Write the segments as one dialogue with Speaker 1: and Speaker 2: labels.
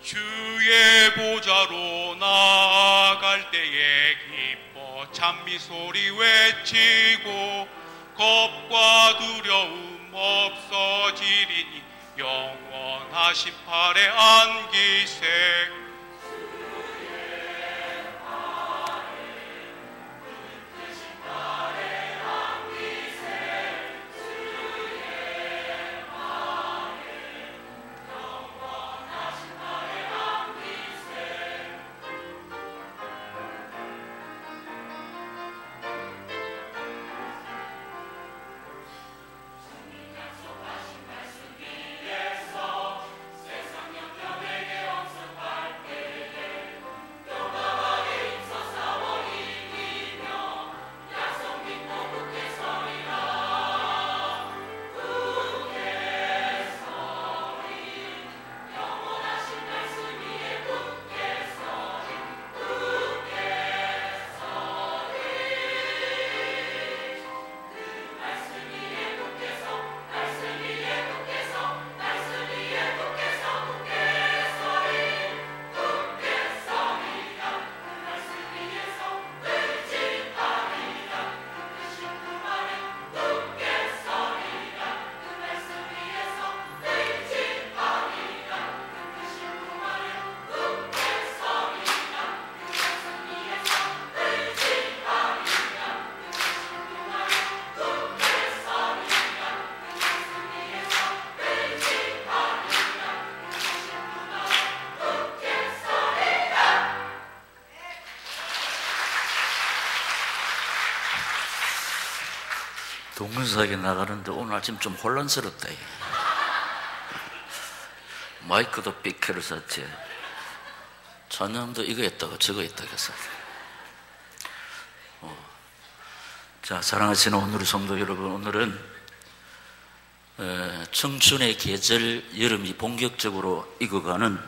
Speaker 1: 주의 보좌로 나아갈 때에 기뻐 찬미 소리 외치고 겁과 두려움 없어지리니 영원하신 팔에 안기세.
Speaker 2: 동문사에게 나가는데 오늘 아침 좀 혼란스럽다. 마이크도 삐케를 샀지, 찬양도 이거 했다고 저거 했다고 했어. 자, 사랑하시는 오늘의 성도 여러분, 오늘은 청춘의 계절, 여름이 본격적으로 익어가는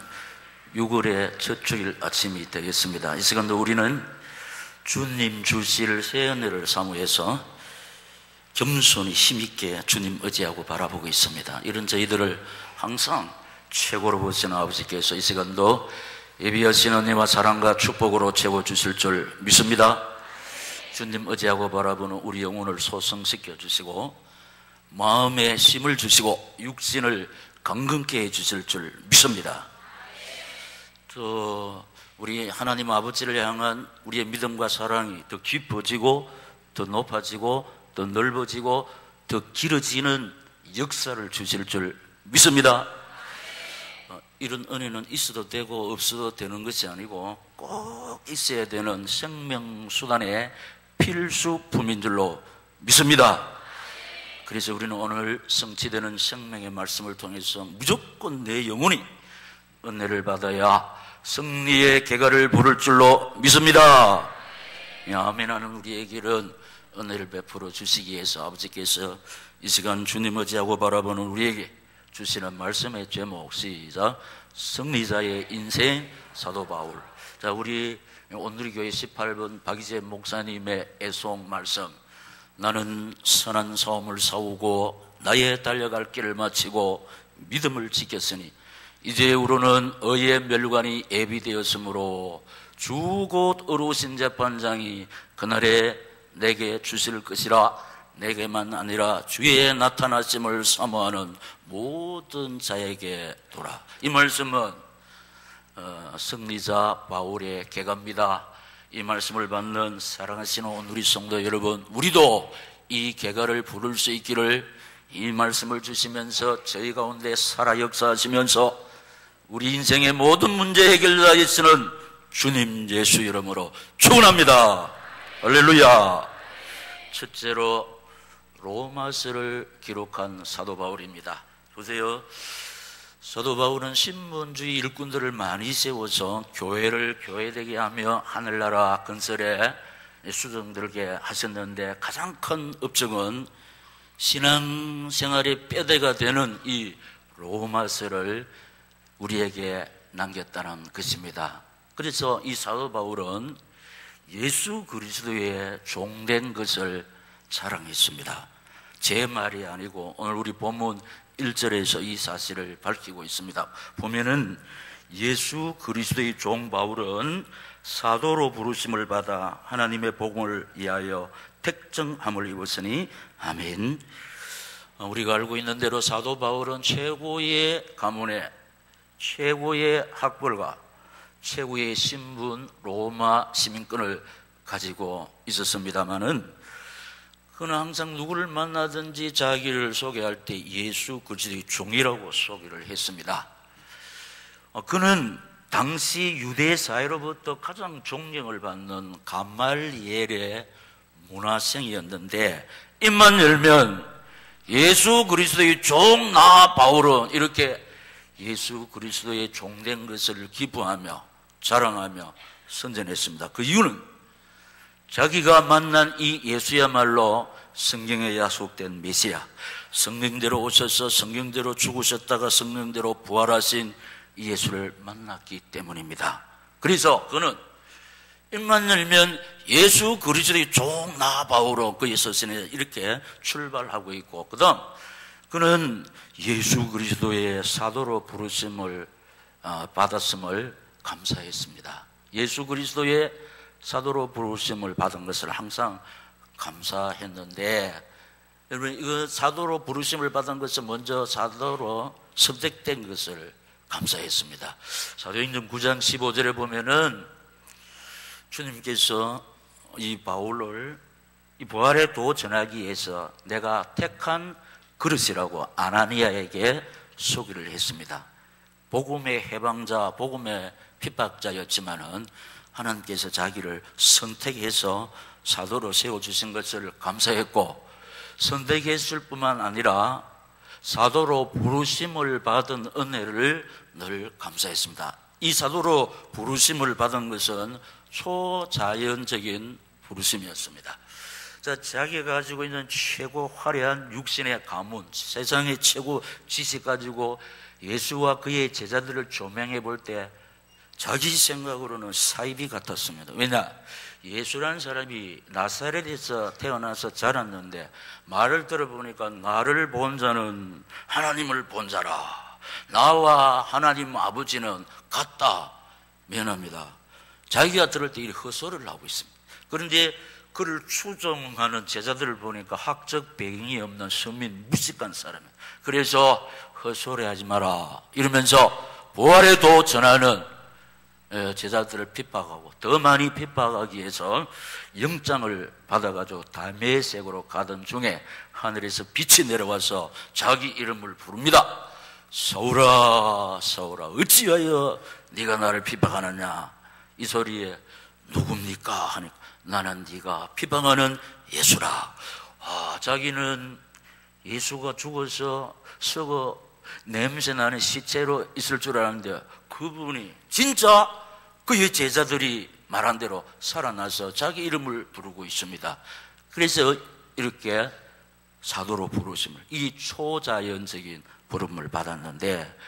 Speaker 2: 6월의 첫 주일 아침이 되겠습니다. 이 시간도 우리는 주님 주실 새 은혜를 사모해서 겸손히 힘있게 주님 의지하고 바라보고 있습니다. 이런 저희들을 항상 최고로 보시는 아버지께서 이 시간도 예비하신 은혜와 사랑과 축복으로 채워주실 줄 믿습니다. 주님 의지하고 바라보는 우리 영혼을 소성시켜 주시고 마음에 힘을 주시고 육신을 강건케 해주실 줄 믿습니다. 우리 하나님 아버지를 향한 우리의 믿음과 사랑이 더 깊어지고 더 높아지고 더 넓어지고 더 길어지는 역사를 주실 줄 믿습니다. 이런 은혜는 있어도 되고 없어도 되는 것이 아니고 꼭 있어야 되는 생명수단의 필수품인 줄로 믿습니다. 그래서 우리는 오늘 성취되는 생명의 말씀을 통해서 무조건 내 영혼이 은혜를 받아야 승리의 계가를 부를 줄로 믿습니다. 아멘하는 우리에게는 은혜를 베풀어 주시기 위해서 아버지께서 이 시간 주님 의지하고 바라보는 우리에게 주시는 말씀의 제목, 시작, 승리자의 인생 사도 바울. 자, 우리 오늘 교회 18번 박이재 목사님의 애송 말씀, 나는 선한 싸움을 싸우고 나의 달려갈 길을 마치고 믿음을 지켰으니 이제후로는 의의 멸관이 예비되었으므로 주 곧 의로우신 재판장이 그날에 내게 주실 것이라. 내게만 아니라 주의 나타나심을 사모하는 모든 자에게 도라. 이 말씀은 승리자 바울의 계가입니다. 이 말씀을 받는 사랑하시는 우리 성도 여러분, 우리도 이 계가를 부를 수 있기를 이 말씀을 주시면서 저희 가운데 살아 역사하시면서 우리 인생의 모든 문제 해결자이시는 주님 예수 이름으로 축원합니다. 할렐루야. 첫째로 로마서를 기록한 사도 바울입니다. 보세요. 사도 바울은 신분주의 일꾼들을 많이 세워서 교회를 교회되게 하며 하늘나라 건설에 수정들게 하셨는데, 가장 큰 업적은 신앙생활의 뼈대가 되는 이 로마서를 우리에게 남겼다는 것입니다. 그래서 이 사도 바울은 예수 그리스도의 종된 것을 자랑했습니다. 제 말이 아니고 오늘 우리 본문 1절에서 이 사실을 밝히고 있습니다. 보면은 예수 그리스도의 종 바울은 사도로 부르심을 받아 하나님의 복음을 위하여 택정함을 입었으니 아멘. 우리가 알고 있는 대로 사도 바울은 최고의 가문의 최고의 학벌과 최고의 신분 로마 시민권을 가지고 있었습니다마는 그는 항상 누구를 만나든지 자기를 소개할 때 예수 그리스도의 종이라고 소개를 했습니다. 그는 당시 유대 사회로부터 가장 존경을 받는 가말리엘의 문화생이었는데 입만 열면 예수 그리스도의 종 나 바울은 이렇게 예수 그리스도의 종된 것을 기뻐하며 자랑하며 선전했습니다. 그 이유는 자기가 만난 이 예수야말로 성경에 약속된 메시아, 성경대로 오셔서 성경대로 죽으셨다가 성경대로 부활하신 이 예수를 만났기 때문입니다. 그래서 그는 입만 열면 예수 그리스도의 종 나 바울은 그의 서신에 이렇게 출발하고 있고, 그 다음 그는 예수 그리스도의 사도로 부르심을 받았음을 감사했습니다. 예수 그리스도의 사도로 부르심을 받은 것을 항상 감사했는데, 여러분 이거 사도로 부르심을 받은 것은 먼저 사도로 선택된 것을 감사했습니다. 사도행전 9장 15절에 보면은 주님께서 이 바울을 이 부활의 도 전하기 위해서 내가 택한 그릇이라고 아나니아에게 소개를 했습니다. 복음의 해방자, 복음의 핍박자였지만은 하나님께서 자기를 선택해서 사도로 세워주신 것을 감사했고, 선택했을 뿐만 아니라 사도로 부르심을 받은 은혜를 늘 감사했습니다. 이 사도로 부르심을 받은 것은 초자연적인 부르심이었습니다. 자기가 가지고 있는 최고 화려한 육신의 가문, 세상의 최고 지식 가지고 예수와 그의 제자들을 조명해 볼 때 자기 생각으로는 사이비 같았습니다. 왜냐? 예수라는 사람이 나사렛에서 태어나서 자랐는데 말을 들어보니까 나를 본 자는 하나님을 본 자라, 나와 하나님 아버지는 같다 면합니다. 자기가 들을 때 이 헛소리를 하고 있습니다. 그런데 그를 추종하는 제자들을 보니까 학적 배경이 없는 서민 무식한 사람이에요. 그래서 헛소리하지 마라 이러면서 부활의 도 전하는 제자들을 핍박하고, 더 많이 핍박하기 위해서 영장을 받아가지고 다메섹으로 가던 중에 하늘에서 빛이 내려와서 자기 이름을 부릅니다. 사울아 사울아 어찌하여 네가 나를 핍박하느냐. 이 소리에 누굽니까 하니까 나는 네가 핍박하는 예수라. 자기는 예수가 죽어서 썩어 냄새나는 시체로 있을 줄 알았는데 그분이 진짜 그의 제자들이 말한 대로 살아나서 자기 이름을 부르고 있습니다. 그래서 이렇게 사도로 부르심을, 이 초자연적인 부름을 받았는데,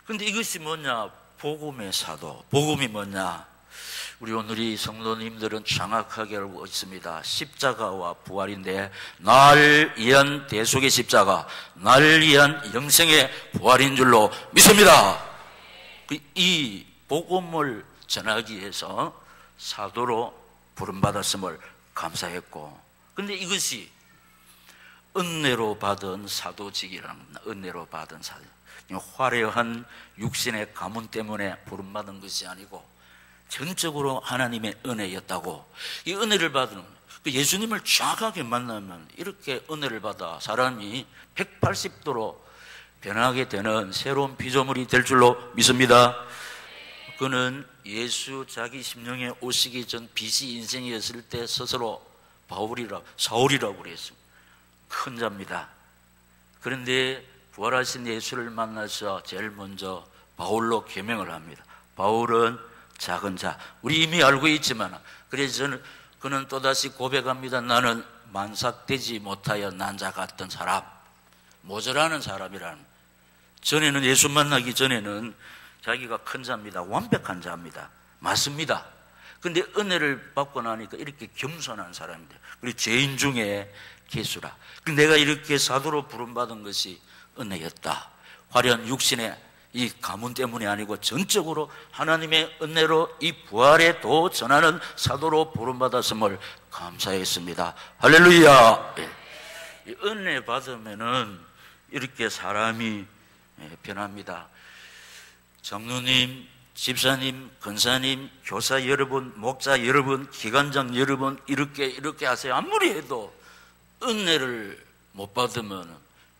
Speaker 2: 근데 이것이 뭐냐? 복음의 사도. 복음이 뭐냐? 우리 오늘이 성도님들은 정확하게 알고 있습니다. 십자가와 부활인데, 날 위한 대속의 십자가, 날 위한 영생의 부활인 줄로 믿습니다. 이 복음을 전하기 위해서 사도로 부름받았음을 감사했고, 근데 이것이 은혜로 받은 사도직이라는 겁니다. 은혜로 받은 사도. 화려한 육신의 가문 때문에 부름받은 것이 아니고 전적으로 하나님의 은혜였다고. 이 은혜를 받은, 예수님을 정확하게 만나면 이렇게 은혜를 받아 사람이 180도로 변하게 되는 새로운 피조물이 될 줄로 믿습니다. 그는 예수 자기 심령에 오시기 전 빛이 인생이었을 때 스스로 사울이라고 그랬습니다. 큰 자입니다. 그런데 부활하신 예수를 만나서 제일 먼저 바울로 개명을 합니다. 바울은 작은 자. 우리 이미 알고 있지만, 그래서 그는 또다시 고백합니다. 나는 만삭되지 못하여 난 자 같던 사람, 모자라는 사람이라는. 전에는 예수 만나기 전에는 자기가 큰 자입니다. 완벽한 자입니다. 맞습니다. 근데 은혜를 받고 나니까 이렇게 겸손한 사람인데, 그리고 죄인 중에 개수라. 내가 이렇게 사도로 부름받은 것이 은혜였다. 화려한 육신의 이 가문 때문이 아니고 전적으로 하나님의 은혜로 이 부활의 도 전하는 사도로 부름받았음을 감사했습니다. 할렐루야. 이 은혜 받으면은 이렇게 사람이 변합니다. 장로님, 집사님, 권사님, 교사 여러분, 목자 여러분, 기관장 여러분, 이렇게 하세요. 아무리 해도 은혜를 못 받으면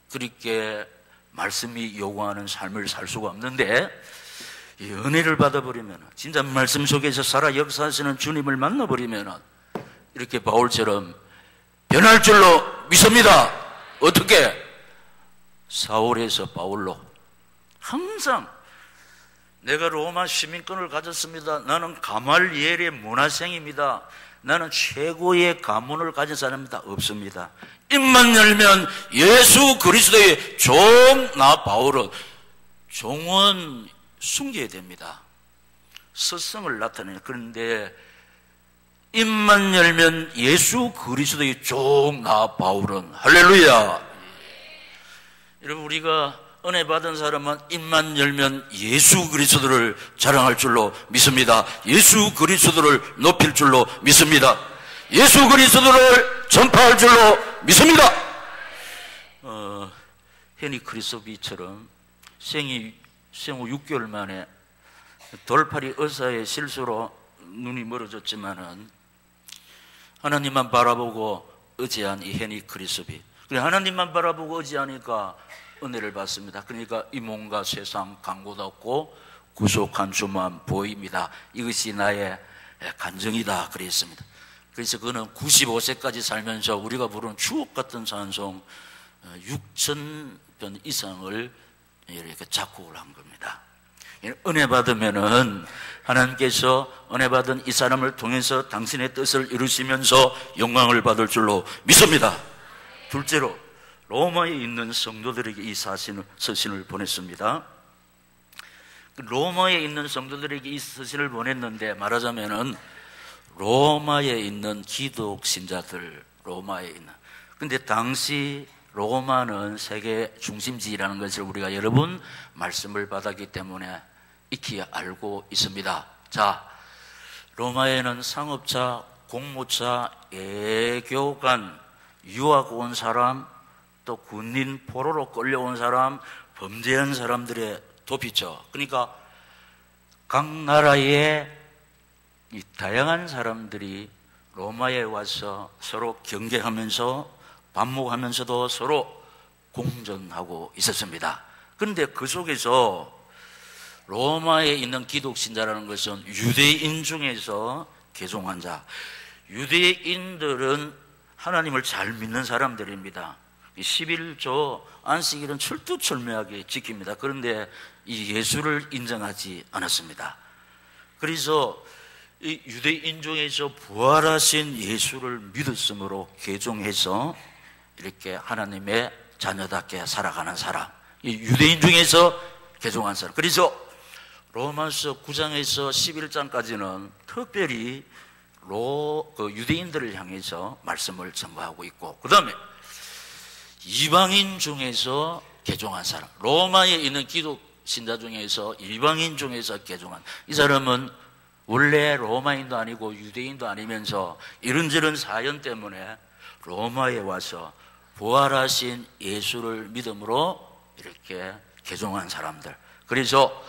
Speaker 2: 그렇게 말씀이 요구하는 삶을 살 수가 없는데, 이 은혜를 받아버리면, 진짜 말씀 속에서 살아 역사하시는 주님을 만나버리면 이렇게 바울처럼 변할 줄로 믿습니다. 어떻게? 사울에서 바울로. 항상 내가 로마 시민권을 가졌습니다. 나는 가말리엘의 문화생입니다. 나는 최고의 가문을 가진 사람입니다. 없습니다. 입만 열면 예수 그리스도의 종, 나 바울은 종은 숨겨야 됩니다. 스승을 나타내는. 그런데 입만 열면 예수 그리스도의 종, 나 바울은. 할렐루야. 여러분, 우리가 은혜 받은 사람은 입만 열면 예수 그리스도를 자랑할 줄로 믿습니다. 예수 그리스도를 높일 줄로 믿습니다. 예수 그리스도를 전파할 줄로 믿습니다. 헤니 크리스비처럼 생후 6개월 만에 돌팔이 의사의 실수로 눈이 멀어졌지만은 하나님만 바라보고 의지한 이 헤니 크리스비. 그래, 하나님만 바라보고 의지하니까 은혜를 받습니다. 그러니까 이 몸과 세상 강고도 없고 구속한 주만 보입니다. 이것이 나의 간증이다 그랬습니다. 그래서 그는 95세까지 살면서 우리가 부르는 추억 같은 찬송 6,000편 이상을 이렇게 작곡을 한 겁니다. 은혜 받으면은 하나님께서 은혜 받은 이 사람을 통해서 당신의 뜻을 이루시면서 영광을 받을 줄로 믿습니다. 둘째로 로마에 있는 성도들에게 이 서신을 보냈습니다. 로마에 있는 성도들에게 이 서신을 보냈는데, 말하자면은 로마에 있는 기독 신자들, 로마에 있는. 근데 당시 로마는 세계 중심지라는 것을 우리가 여러 번 말씀을 받았기 때문에 익히 알고 있습니다. 자, 로마에는 상업차, 공무차, 애교관, 유학 온 사람, 또 군인 포로로 끌려온 사람, 범죄한 사람들의 도피처. 그러니까 각 나라의 이 다양한 사람들이 로마에 와서 서로 경계하면서 반목하면서도 서로 공존하고 있었습니다. 그런데 그 속에서 로마에 있는 기독신자라는 것은 유대인 중에서 개종한 자, 유대인들은 하나님을 잘 믿는 사람들입니다. 11조 안식일은 철두철미하게 지킵니다. 그런데 이 예수를 인정하지 않았습니다. 그래서 이 유대인 중에서 부활하신 예수를 믿었으므로 개종해서 이렇게 하나님의 자녀답게 살아가는 사람, 이 유대인 중에서 개종한 사람. 그래서 로마서 9장에서 11장까지는 특별히 유대인들을 향해서 말씀을 전부하고 있고, 그 다음에 이방인 중에서 개종한 사람, 로마에 있는 기독 신자 중에서 이방인 중에서 개종한 이 사람은 원래 로마인도 아니고 유대인도 아니면서 이런저런 사연 때문에 로마에 와서 부활하신 예수를 믿음으로 이렇게 개종한 사람들. 그래서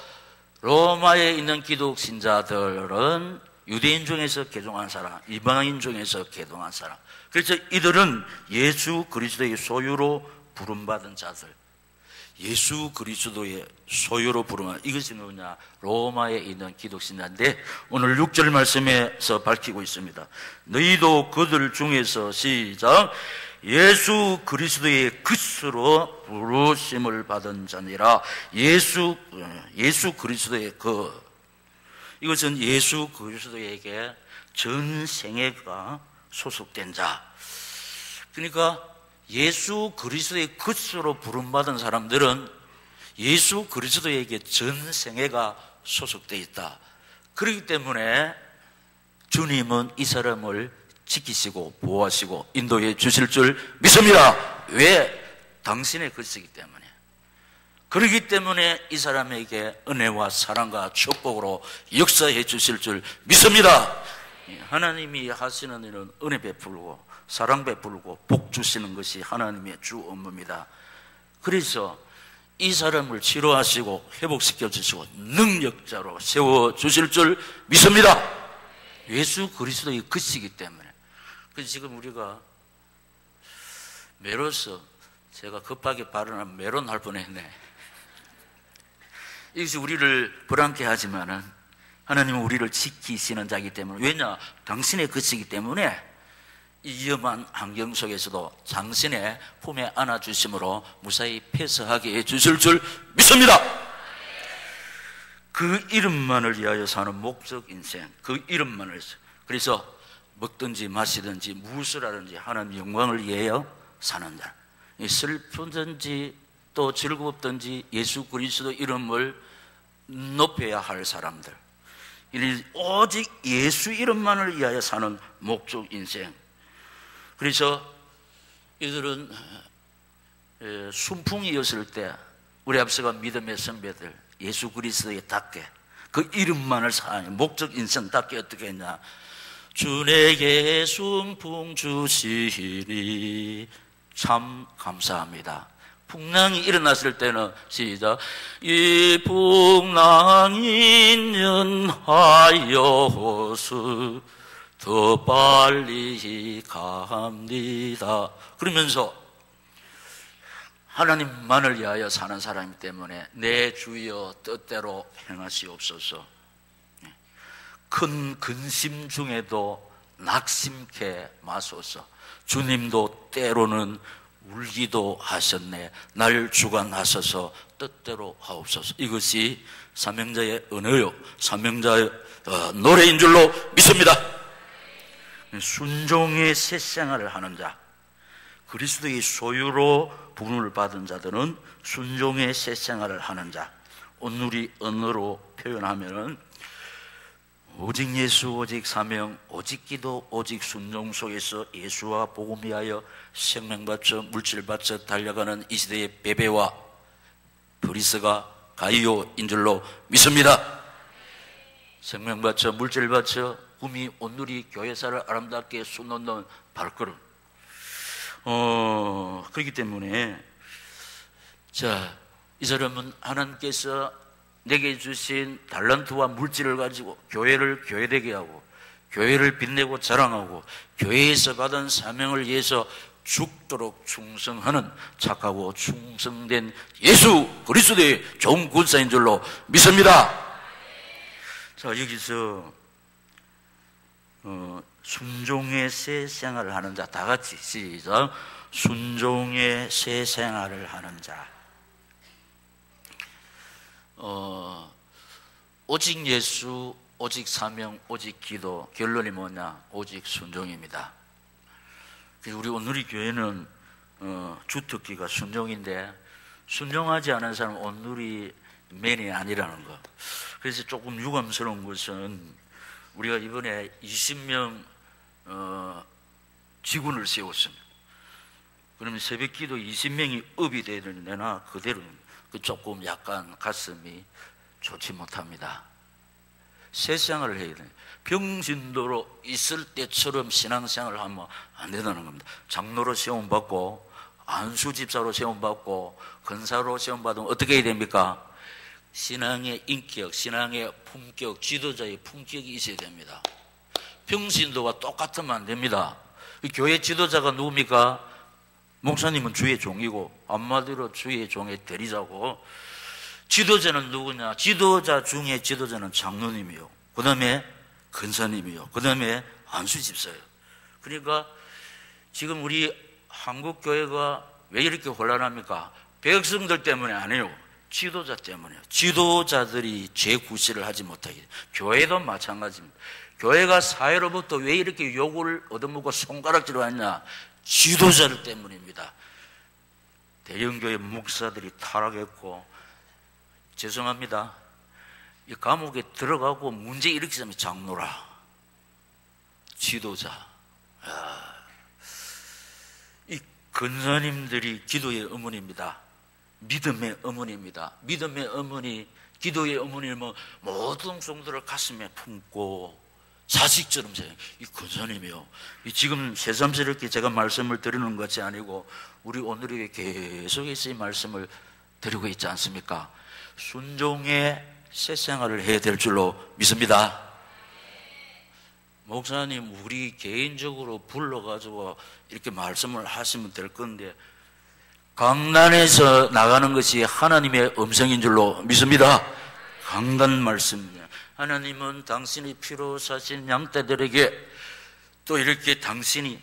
Speaker 2: 로마에 있는 기독 신자들은 유대인 중에서 개종한 사람, 이방인 중에서 개종한 사람. 그래서 이들은 예수 그리스도의 소유로 부름받은 자들, 예수 그리스도의 소유로 부르면 이것이 누구냐? 로마에 있는 기독신자인데 오늘 6절 말씀에서 밝히고 있습니다. 너희도 그들 중에서 시작 예수 그리스도의 그스로 부르심을 받은 자니라. 예수 그리스도의 이것은 예수 그리스도에게 전 생애가 소속된 자. 그러니까 예수 그리스도의 그스로 부름받은 사람들은 예수 그리스도에게 전 생애가 소속되어 있다. 그렇기 때문에 주님은 이 사람을 지키시고 보호하시고 인도해 주실 줄 믿습니다. 왜? 당신의 것이기 때문에. 그렇기 때문에 이 사람에게 은혜와 사랑과 축복으로 역사해 주실 줄 믿습니다. 하나님이 하시는 일은 은혜 베풀고 사랑 베풀고 복 주시는 것이 하나님의 주 업무입니다. 그래서 이 사람을 치료하시고 회복시켜 주시고 능력자로 세워 주실 줄 믿습니다. 예수 그리스도의 것이기 때문에. 그래서 지금 우리가 메로서, 제가 급하게 발언하면 메론할 뻔했네. 이것이 우리를 불안케 하지만은 하나님은 우리를 지키시는 자이기 때문에, 왜냐? 당신의 것이기 때문에 이 위험한 환경 속에서도 당신의 품에 안아주심으로 무사히 패스하게 해주실 줄 믿습니다. 그 이름만을 위하여 사는 목적 인생, 그 이름만을 위해서. 그래서 먹든지 마시든지 무엇을 하든지 하나님 영광을 위하여 사는 자, 슬프든지 또 즐겁든지 예수 그리스도 이름을 높여야 할 사람들, 오직 예수 이름만을 위하여 사는 목적 인생. 그래서 이들은 순풍이었을 때 우리 앞서가 믿음의 선배들 예수 그리스도의 답게 그 이름만을 사는 목적 인생답게 어떻게 했냐? 주 내게 순풍 주시니 참 감사합니다. 풍랑이 일어났을 때는 시작. 이 풍랑이 인연하여서 더 빨리 갑니다. 그러면서 하나님만을 위하여 사는 사람이기 때문에 내 주여 뜻대로 행하시옵소서. 큰 근심 중에도 낙심케 마소서. 주님도 때로는 울기도 하셨네. 날 주관하셔서 뜻대로 하옵소서. 이것이 사명자의 은혜요, 사명자의 노래인 줄로 믿습니다. 순종의 새 생활을 하는 자, 그리스도의 소유로 부름을 받은 자들은 순종의 새 생활을 하는 자. 오늘이 언어로 표현하면은 오직 예수, 오직 사명, 오직 기도, 오직 순종 속에서 예수와 복음 위하여 생명 바쳐 물질 바쳐 달려가는 이 시대의 베베와 브리스가 가이오인 줄로 믿습니다. 생명 바쳐 물질 바쳐 꿈이 오늘이 교회사를 아름답게 수놓는 발걸음. 그렇기 때문에 이 사람은 하나님께서 내게 주신 달란트와 물질을 가지고 교회를 교회되게 하고 교회를 빛내고 자랑하고 교회에서 받은 사명을 위해서 죽도록 충성하는 착하고 충성된 예수 그리스도의 좋은 군사인 줄로 믿습니다. 자, 여기서 순종의 새 생활을 하는 자, 다 같이 시작. 순종의 새 생활을 하는 자. 오직 예수, 오직 사명, 오직 기도. 결론이 뭐냐? 오직 순종입니다. 우리 오늘의 교회는 주특기가 순종인데 순종하지 않은 사람은 오늘의 맨이 아니라는 거. 그래서 조금 유감스러운 것은 우리가 이번에 20명 직원을 세웠습니다. 그러면 새벽기도 20명이 업이 되느냐 그대로입니다. 조금 약간 가슴이 좋지 못합니다. 새 생활을 해야 돼요. 병신도로 있을 때처럼 신앙생활을 하면 안 된다는 겁니다. 장로로 시험받고 안수집사로 시험받고 근사로 시험받으면 어떻게 해야 됩니까? 신앙의 인격, 신앙의 품격, 지도자의 품격이 있어야 됩니다. 병신도와 똑같으면 안 됩니다. 교회 지도자가 누굽니까? 목사님은 주의 종이고 한마디로 주의 종의 대리자고, 지도자는 누구냐? 지도자 중에 지도자는 장로님이요, 그 다음에 근사님이요, 그 다음에 안수집사예요. 그러니까 지금 우리 한국교회가 왜 이렇게 혼란합니까? 백성들 때문에 아니에요. 지도자 때문에요. 지도자들이 재구실을 하지 못하게. 교회도 마찬가지입니다. 교회가 사회로부터 왜 이렇게 욕을 얻어먹고 손가락질을 하냐? 지도자들 때문입니다. 대형교회 목사들이 타락했고, 죄송합니다, 이 감옥에 들어가고 문제 일으키자면 장로라, 지도자. 이 근사님들이 기도의 어머니입니다. 믿음의 어머니입니다. 믿음의 어머니, 기도의 어머니는 모든 성도를 가슴에 품고 자식처럼 이 권사님이요. 지금 새삼스럽게 제가 말씀을 드리는 것이 아니고 우리 오늘이 계속해서 이 말씀을 드리고 있지 않습니까? 순종의 새 생활을 해야 될 줄로 믿습니다. 목사님, 우리 개인적으로 불러가지고 이렇게 말씀을 하시면 될 건데 강단에서 나가는 것이 하나님의 음성인 줄로 믿습니다. 강단 말씀입니다. 하나님은 당신이 피로 사신 양떼들에게 또 이렇게 당신이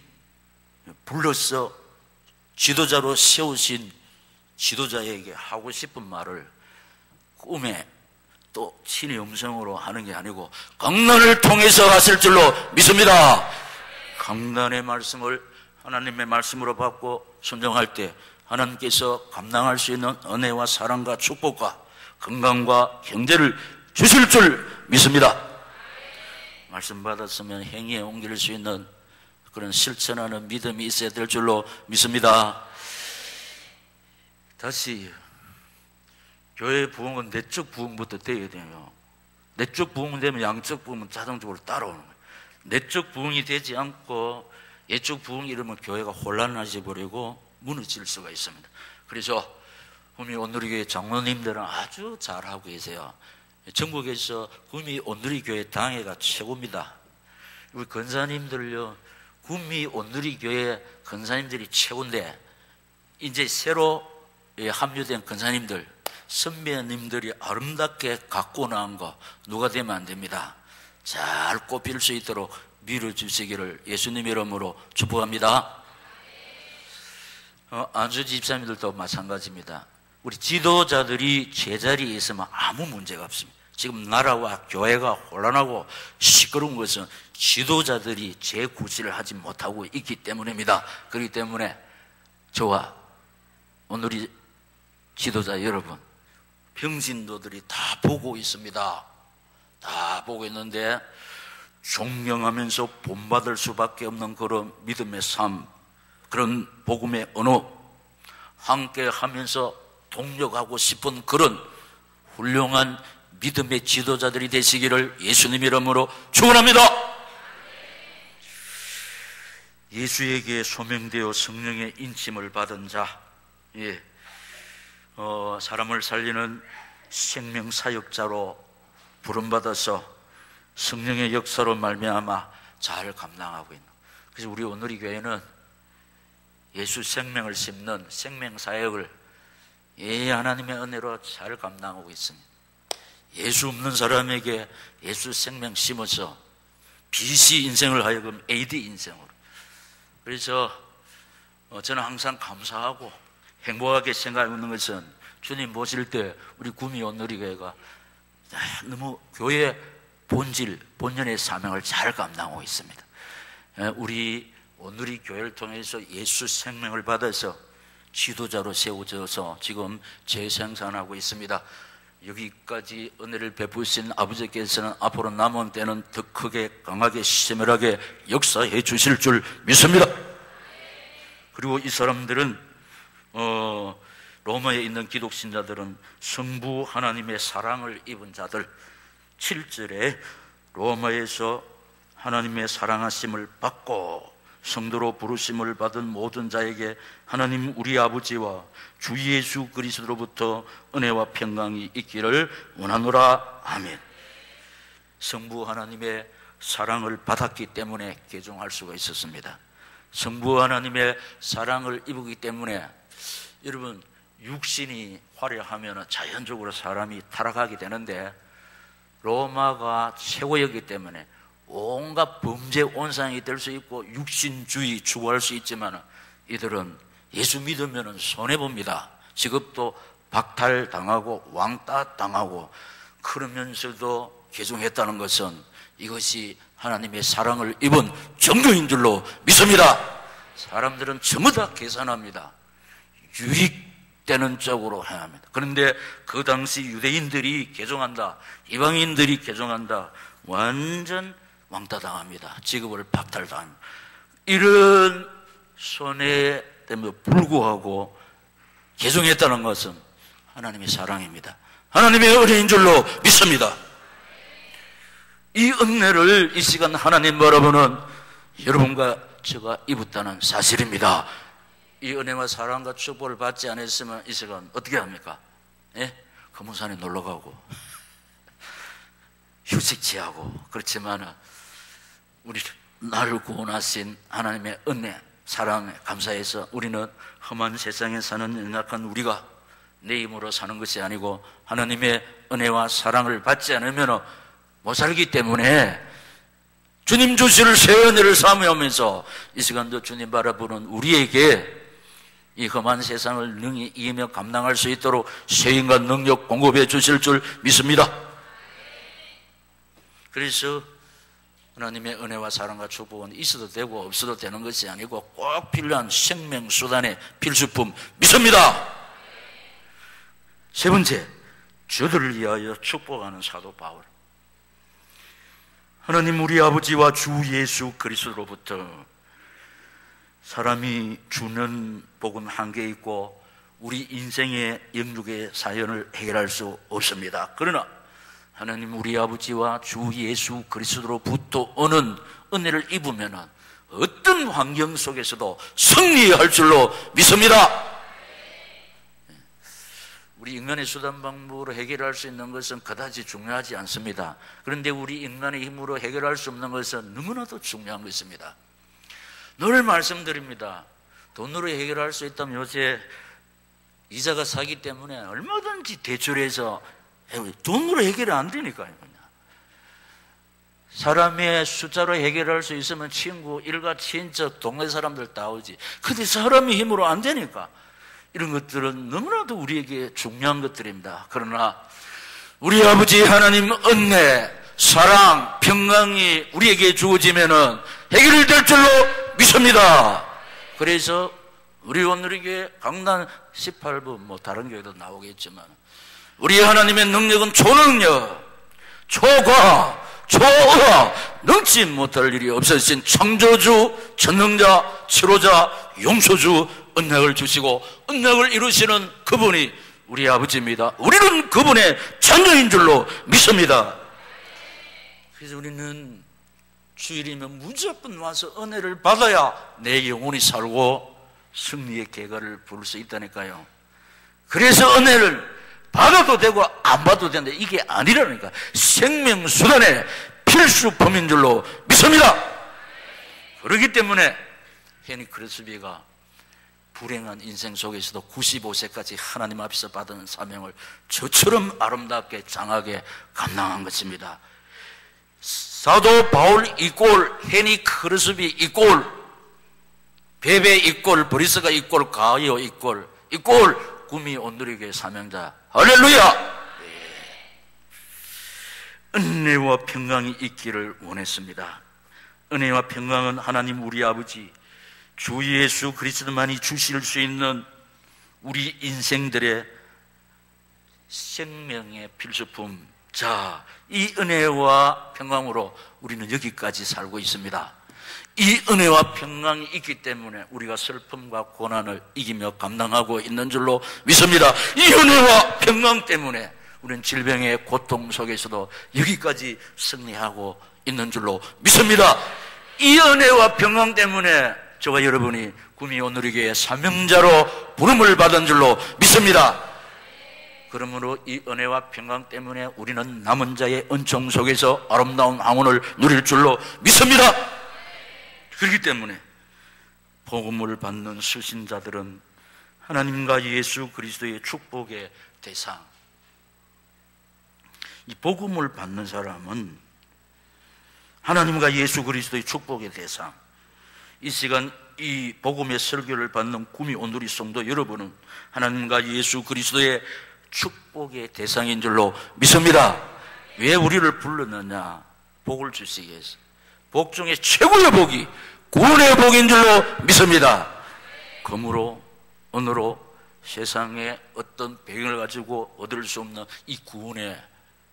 Speaker 2: 불러서 지도자로 세우신 지도자에게 하고 싶은 말을 꿈에 또 신의 음성으로 하는 게 아니고 강단을 통해서 하실 줄로 믿습니다. 강단의 말씀을 하나님의 말씀으로 받고 순종할 때 하나님께서 감당할 수 있는 은혜와 사랑과 축복과 건강과 경제를 주실 줄 믿습니다. 말씀 받았으면 행위에 옮길 수 있는 그런 실천하는 믿음이 있어야 될 줄로 믿습니다. 다시 교회 부흥은 내적 부흥부터 되어야 돼요. 내적 부흥 되면 양적 부흥은 자동적으로 따라오는 거예요. 내적 부흥이 되지 않고 예적 부흥이 이러면 교회가 혼란해져 버리고 무너질 수가 있습니다. 그래서 구미 온누리교회 장로님들은 아주 잘하고 계세요. 전국에서 구미 온누리교회 당회가 최고입니다. 우리 권사님들요, 구미 온누리교회 권사님들이 최고인데 이제 새로 합류된 권사님들, 선배님들이 아름답게 갖고 나온 거 누가 되면 안 됩니다. 잘 꼽힐 수 있도록 밀어주시기를 예수님 이름으로 축복합니다. 안수 집사님들도 마찬가지입니다. 우리 지도자들이 제자리에 있으면 아무 문제가 없습니다. 지금 나라와 교회가 혼란하고 시끄러운 것은 지도자들이 재구실을 하지 못하고 있기 때문입니다. 그렇기 때문에 저와 오늘이 지도자 여러분, 평신도들이 다 보고 있습니다. 다 보고 있는데 존경하면서 본받을 수밖에 없는 그런 믿음의 삶, 그런 복음의 언어, 함께 하면서 동력하고 싶은 그런 훌륭한 믿음의 지도자들이 되시기를 예수님 이름으로 축원합니다. 예수에게 소명되어 성령의 인침을 받은 자, 사람을 살리는 생명사역자로 부름받아서 성령의 역사로 말미암아 잘 감당하고 있는. 그래서 우리 오늘의 교회는 예수 생명을 심는 생명사역을 하나님의 은혜로 잘 감당하고 있습니다. 예수 없는 사람에게 예수 생명 심어서 BC 인생을 하여금 AD 인생으로. 그래서 저는 항상 감사하고 행복하게 생각하는 것은 주님 모실 때 우리 구미 온누리교회가 너무 교회 본질, 본연의 사명을 잘 감당하고 있습니다. 우리 온누리교회를 통해서 예수 생명을 받아서 지도자로 세워져서 지금 재생산하고 있습니다. 여기까지 은혜를 베푸신 아버지께서는 앞으로 남은 때는 더 크게 강하게 세밀하게 역사해 주실 줄 믿습니다. 그리고 이 사람들은 로마에 있는 기독신자들은 성부 하나님의 사랑을 입은 자들, 7절에 로마에서 하나님의 사랑하심을 받고 성도로 부르심을 받은 모든 자에게 하나님 우리 아버지와 주 예수 그리스도로부터 은혜와 평강이 있기를 원하노라. 아멘. 성부 하나님의 사랑을 받았기 때문에 개종할 수가 있었습니다. 성부 하나님의 사랑을 입었기 때문에 여러분, 육신이 화려하면 자연적으로 사람이 타락하게 되는데 로마가 최고였기 때문에 온갖 범죄 온상이 될 수 있고 육신주의 추구할 수 있지만 이들은 예수 믿으면 손해봅니다. 직업도 박탈당하고 왕따 당하고 그러면서도 개종했다는 것은 이것이 하나님의 사랑을 입은 정도인 줄로 믿습니다. 사람들은 전부 다 계산합니다. 유익되는 쪽으로 해야 합니다. 그런데 그 당시 유대인들이 개종한다, 이방인들이 개종한다, 완전 왕따당합니다. 직업을 박탈당합니다. 이런 손해 때문에 불구하고 개종했다는 것은 하나님의 사랑입니다. 하나님의 은혜인 줄로 믿습니다. 이 은혜를 이 시간 하나님 바라보는 여러분과 제가 입었다는 사실입니다. 이 은혜와 사랑과 축복을 받지 않았으면 이 시간 어떻게 합니까? 예? 금호산에 놀러가고 휴식 취하고. 그렇지만 우리 나를 구원하신 하나님의 은혜, 사랑에 감사해서 우리는 험한 세상에 사는 연약한 우리가 내 힘으로 사는 것이 아니고 하나님의 은혜와 사랑을 받지 않으면 못 살기 때문에 주님 주실 새 은혜를 사모하면서 이 시간도 주님 바라보는 우리에게 이 험한 세상을 능히 이기며 감당할 수 있도록 새 인간 능력 공급해 주실 줄 믿습니다. 그래서 하나님의 은혜와 사랑과 축복은 있어도 되고 없어도 되는 것이 아니고 꼭 필요한 생명수단의 필수품 믿습니다. 세 번째, 저들을 위하여 축복하는 사도 바울. 하나님 우리 아버지와 주 예수 그리스도로부터 사람이 주는 복은 한계 있고 우리 인생의 영육의 사연을 해결할 수 없습니다. 그러나 하나님 우리 아버지와 주 예수 그리스도로부터 오는 은혜를 입으면 어떤 환경 속에서도 승리할 줄로 믿습니다. 우리 인간의 수단 방법으로 해결할 수 있는 것은 그다지 중요하지 않습니다. 그런데 우리 인간의 힘으로 해결할 수 없는 것은 너무나도 중요한 것입니다. 늘 말씀드립니다. 돈으로 해결할 수 있다면 요새 이자가 싸기 때문에 얼마든지 대출해서 돈으로 해결이 안 되니까요. 사람의 숫자로 해결할 수 있으면 친구, 일가, 친척, 동네 사람들 다 오지. 근데 사람의 힘으로 안 되니까 이런 것들은 너무나도 우리에게 중요한 것들입니다. 그러나 우리 아버지 하나님 은혜, 사랑, 평강이 우리에게 주어지면은 해결될 줄로 믿습니다. 그래서 우리 오늘에게 강단 18부 뭐 다른 교회도 나오겠지만 우리 하나님의 능력은 초능력, 초과학, 초의학, 능치 못할 일이 없으신 창조주, 전능자, 치료자, 용서주, 은혜를 주시고 은혜를 이루시는 그분이 우리 아버지입니다. 우리는 그분의 자녀인 줄로 믿습니다. 그래서 우리는 주일이면 무조건 와서 은혜를 받아야 내 영혼이 살고 승리의 계가를 부를 수 있다니까요. 그래서 은혜를 받아도 되고 안 받아도 된다, 이게 아니라니까. 생명수단의 필수품인 줄로 믿습니다. 그렇기 때문에 헤니 크레스비가 불행한 인생 속에서도 95세까지 하나님 앞에서 받은 사명을 저처럼 아름답게 장하게 감당한 것입니다. 사도 바울 이꼴 헤니 크레스비 이꼴 베베 이꼴 브리스가 이꼴 가이오 이꼴 구미 온누리교회 사명자. 할렐루야. 은혜와 평강이 있기를 원했습니다. 은혜와 평강은 하나님 우리 아버지 주 예수 그리스도만이 주실 수 있는 우리 인생들의 생명의 필수품. 자, 이 은혜와 평강으로 우리는 여기까지 살고 있습니다. 이 은혜와 평강이 있기 때문에 우리가 슬픔과 고난을 이기며 감당하고 있는 줄로 믿습니다. 이 은혜와 평강 때문에 우리는 질병의 고통 속에서도 여기까지 승리하고 있는 줄로 믿습니다. 이 은혜와 평강 때문에 저와 여러분이 구미 온누리교회 사명자로 부름을 받은 줄로 믿습니다. 그러므로 이 은혜와 평강 때문에 우리는 남은 자의 은총 속에서 아름다운 항원을 누릴 줄로 믿습니다. 그렇기 때문에 복음을 받는 수신자들은 하나님과 예수 그리스도의 축복의 대상, 이 복음을 받는 사람은 하나님과 예수 그리스도의 축복의 대상. 이 시간 이 복음의 설교를 받는 구미 온누리 성도 여러분은 하나님과 예수 그리스도의 축복의 대상인 줄로 믿습니다. 왜 우리를 불렀느냐? 복을 주시기 위해서. 복 중에 최고의 복이 구원의 복인 줄로 믿습니다. 금으로 은으로 세상에 어떤 배경을 가지고 얻을 수 없는 이 구원의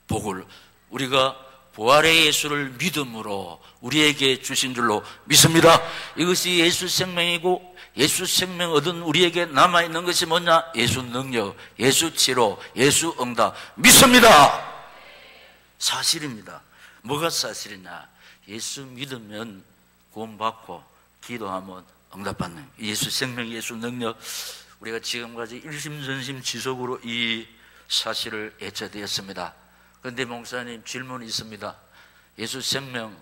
Speaker 2: 복을 우리가 부활의 예수를 믿음으로 우리에게 주신 줄로 믿습니다. 이것이 예수 생명이고 예수 생명 얻은 우리에게 남아있는 것이 뭐냐? 예수 능력, 예수 치료, 예수 응답 믿습니다. 사실입니다. 뭐가 사실이냐? 예수 믿으면 구원받고 기도하면 응답받는 예수 생명, 예수 능력. 우리가 지금까지 일심전심 지속으로 이 사실을 외쳐드렸습니다. 그런데 목사님 질문이 있습니다. 예수 생명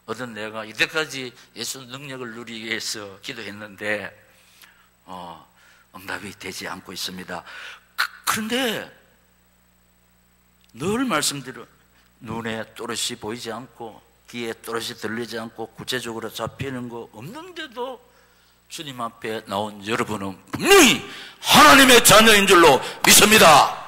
Speaker 2: 얻은 내가 이때까지 예수 능력을 누리기 위해서 기도했는데 응답이 되지 않고 있습니다. 그런데 늘 말씀드려 눈에 또렷이 보이지 않고 귀에 또렷이 들리지 않고 구체적으로 잡히는 거 없는데도 주님 앞에 나온 여러분은 분명히 하나님의 자녀인 줄로 믿습니다.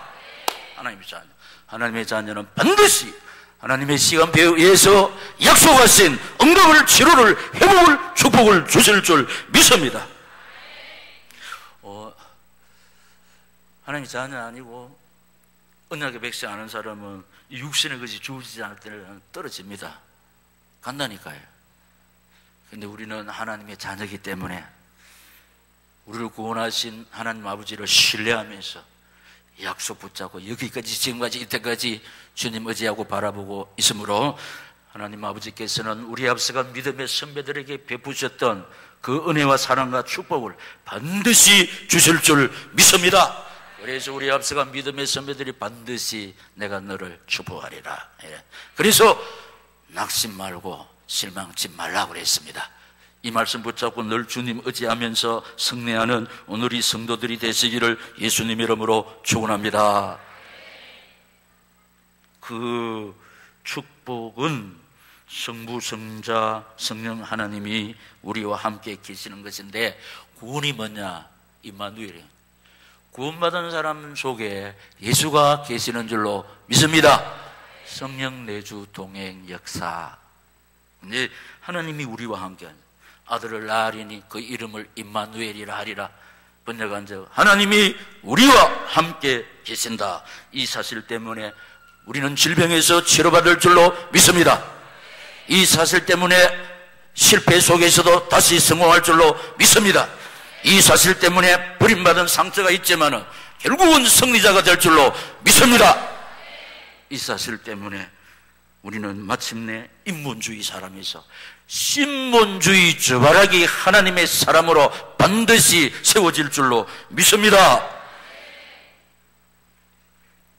Speaker 2: 하나님의 자녀. 하나님의 자녀는 반드시 하나님의 시간표에 의해서 약속하신 응답을, 치료를, 회복을, 축복을 주실 줄 믿습니다. 하나님의 자녀 아니고 언약의 백성 아는 사람은 육신의 것이 주어지지 않을 때는 떨어집니다. 간다니까요. 근데 우리는 하나님의 자녀이기 때문에 우리를 구원하신 하나님 아버지를 신뢰하면서 약속 붙잡고 여기까지, 지금까지, 이때까지 주님 의지하고 바라보고 있으므로 하나님 아버지께서는 우리 앞서가 믿음의 선배들에게 베푸셨던 그 은혜와 사랑과 축복을 반드시 주실 줄 믿습니다. 그래서 우리 앞서가 믿음의 선배들이 반드시 내가 너를 축복하리라. 그래서 낙심 말고 실망치 말라고 그랬습니다. 이 말씀 붙잡고 늘 주님 의지하면서 승리하는 오늘이 성도들이 되시기를 예수님 이름으로 축원합니다. 그 축복은 성부, 성자, 성령 하나님이 우리와 함께 계시는 것인데, 구원이 뭐냐? 임마누엘이에요. 구원받은 사람 속에 예수가 계시는 줄로 믿습니다. 성령 내주 동행 역사. 이제 하나님이 우리와 함께 아들을 낳으리니 그 이름을 임마누엘이라 하리라. 번역한 적 하나님이 우리와 함께 계신다. 이 사실 때문에 우리는 질병에서 치료받을 줄로 믿습니다. 이 사실 때문에 실패 속에서도 다시 성공할 줄로 믿습니다. 이 사실 때문에 버림받은 상처가 있지만 결국은 승리자가 될 줄로 믿습니다. 이 사실 때문에 우리는 마침내 인본주의 사람에서 신본주의 주바라기 하나님의 사람으로 반드시 세워질 줄로 믿습니다.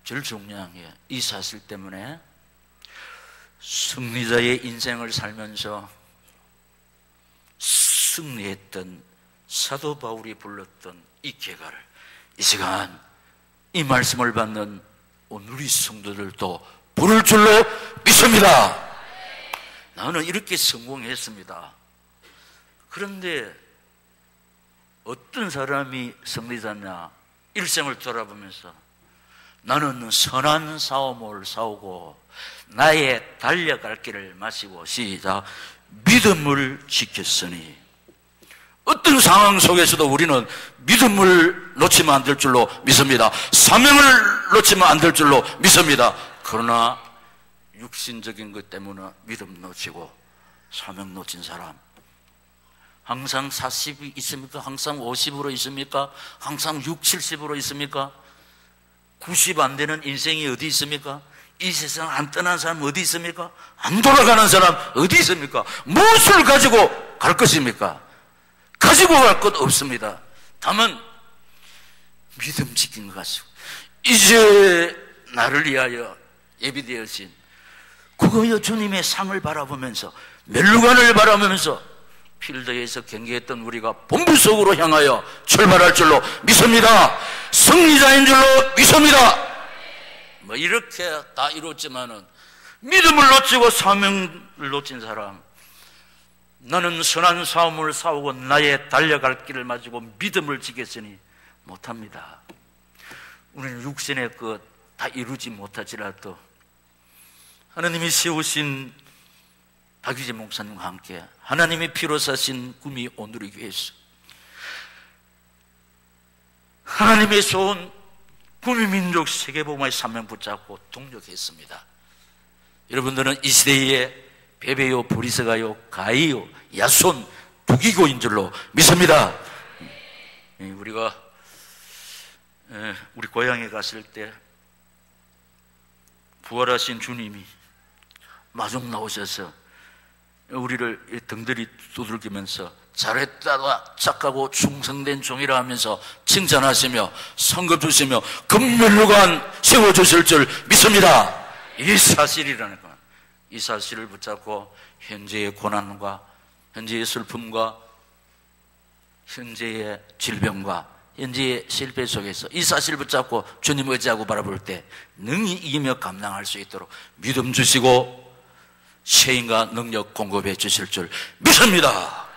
Speaker 2: 제일 중요한 게 이 사실 때문에 승리자의 인생을 살면서 승리했던 사도 바울이 불렀던 이 계가를 이 시간 이 말씀을 받는 오늘 이 성도들도 부를 줄로 믿습니다. 나는 이렇게 성공했습니다. 그런데 어떤 사람이 승리자냐? 일생을 돌아보면서 나는 선한 싸움을 싸우고 나의 달려갈 길을 마치고 시작 믿음을 지켰으니. 어떤 상황 속에서도 우리는 믿음을 놓치면 안 될 줄로 믿습니다. 사명을 놓치면 안 될 줄로 믿습니다. 그러나 육신적인 것 때문에 믿음 놓치고 사명 놓친 사람, 항상 40이 있습니까? 항상 50으로 있습니까? 항상 6, 70으로 있습니까? 90 안 되는 인생이 어디 있습니까? 이 세상 안 떠난 사람 어디 있습니까? 안 돌아가는 사람 어디 있습니까? 무엇을 가지고 갈 것입니까? 가지고 갈 것 없습니다. 다만 믿음 지킨 것 같습니다. 이제 나를 위하여 예비되어진 그거여 주님의 상을 바라보면서 멸류관을 바라보면서 필드에서 경기했던 우리가 본부 속으로 향하여 출발할 줄로 믿습니다. 승리자인 줄로 믿습니다. 뭐 이렇게 다 이뤘지만은 믿음을 놓치고 사명을 놓친 사람, 나는 선한 싸움을 싸우고 나의 달려갈 길을 마치고 믿음을 지켰으니 못합니다. 우리는 육신의 것 다 이루지 못하지라도 하나님이 세우신 박유재 목사님과 함께 하나님의 피로 사신 꿈이 오늘이기 위해서 하나님의 소원 구미민족 세계복음화의 사명 붙잡고 동력했습니다. 여러분들은 이 시대에 베베요, 보리스가요, 가이요, 야손, 두기고인 줄로 믿습니다. 우리가 우리 고향에 갔을 때 부활하신 주님이 마중 나오셔서 우리를 등들이 두들기면서 잘했다가 착하고 충성된 종이라 하면서 칭찬하시며 상급 주시며 금면류관 세워주실 줄 믿습니다. 이 사실이라는 것, 이 사실을 붙잡고 현재의 고난과 현재의 슬픔과 현재의 질병과 현재의 실패 속에서 이 사실을 붙잡고 주님 의지하고 바라볼 때 능히 이기며 감당할 수 있도록 믿음 주시고 세인과 능력 공급해 주실 줄 믿습니다.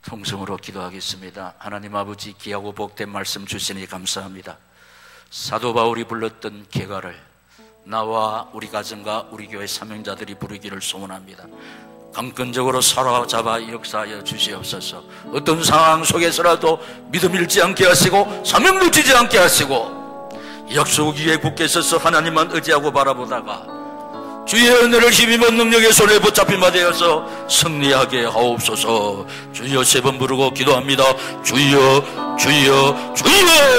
Speaker 2: 통성으로 기도하겠습니다. 하나님 아버지, 귀하고 복된 말씀 주시니 감사합니다. 사도 바울이 불렀던 개가를 나와 우리 가정과 우리 교회 사명자들이 부르기를 소원합니다. 강건적으로 사로잡아 역사하여 주시옵소서. 어떤 상황 속에서라도 믿음 잃지 않게 하시고 사명 놓치지 않게 하시고 약속 위에 굳게 서서 하나님만 의지하고 바라보다가 주의 은혜를 힘입어 능력의 손에 붙잡힌 바 되어서 승리하게 하옵소서. 주여 세 번 부르고 기도합니다. 주여, 주여, 주여.